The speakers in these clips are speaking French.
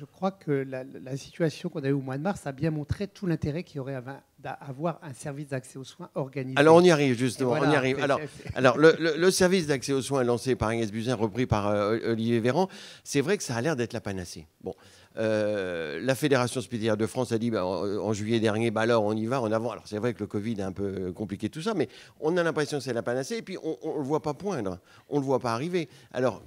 Je crois que la situation qu'on a eue au mois de mars a bien montré tout l'intérêt qu'il y aurait d'avoir un service d'accès aux soins organisé. Alors on y arrive justement, Voilà, on y arrive. Alors le service d'accès aux soins lancé par Agnès Buzyn, repris par Olivier Véran, c'est vrai que ça a l'air d'être la panacée. Bon, la Fédération hospitalière de France a dit en juillet dernier, alors on y va, en avant. Alors c'est vrai que le Covid a un peu compliqué tout ça, mais on a l'impression que c'est la panacée et puis on ne le voit pas poindre, on ne le voit pas arriver. Alors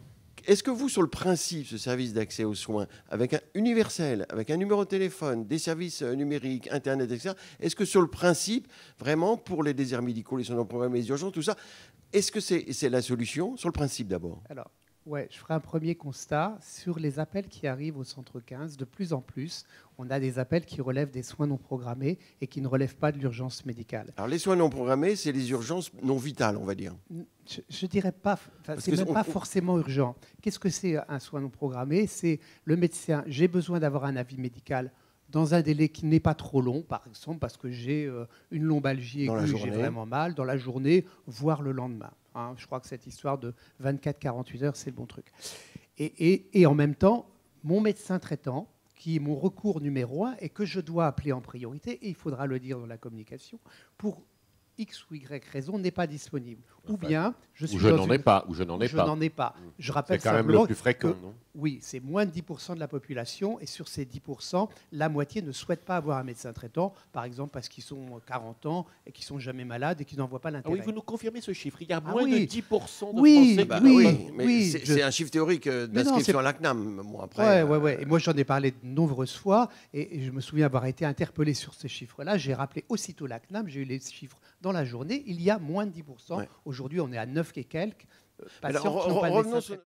est-ce que vous, sur le principe, ce service d'accès aux soins, avec un universel, avec un numéro de téléphone, des services numériques, Internet, etc., est-ce que sur le principe, vraiment, pour les déserts médicaux, les soins non programmés, les urgences, tout ça, est-ce que c'est la solution, sur le principe d'abord? Alors, ouais, je ferai un premier constat. Sur les appels qui arrivent au centre 15, de plus en plus, on a des appels qui relèvent des soins non programmés et qui ne relèvent pas de l'urgence médicale. Alors, les soins non programmés, c'est les urgences non vitales, on va dire. Je dirais pas, c'est même pas forcément urgent. Qu'est-ce que c'est un soin non programmé? C'est le médecin, j'ai besoin d'avoir un avis médical dans un délai qui n'est pas trop long, par exemple parce que j'ai une lombalgie aiguë, j'ai vraiment mal, dans la journée, voire le lendemain. Hein, je crois que cette histoire de 24-48 heures, c'est le bon truc. Et en même temps, mon médecin traitant, qui est mon recours numéro 1 et que je dois appeler en priorité, et il faudra le dire dans la communication, pour X ou Y raison, n'est pas disponible. Ou bien, je suis n'en ai pas. Je n'en ai pas. Je rappelle c'est quand même le plus fréquent, non? Oui, c'est moins de 10% de la population, et sur ces 10%, la moitié ne souhaite pas avoir un médecin traitant, par exemple parce qu'ils sont 40 ans et qu'ils sont jamais malades et qu'ils n'en voient pas l'intérêt. Oui, vous nous confirmez ce chiffre. Il y a moins de 10% de Français. Oui, c'est un chiffre théorique d'inscription à la CNAM. Bon, après, ouais. Et moi, j'en ai parlé de nombreuses fois, et je me souviens avoir été interpellé sur ces chiffres-là. J'ai rappelé aussitôt la CNAM, j'ai eu les chiffres dans la journée. Il y a moins de 10%. Ouais. Aujourd'hui, on est à 9 et quelques patients qui n'ont pas de médecin traitant.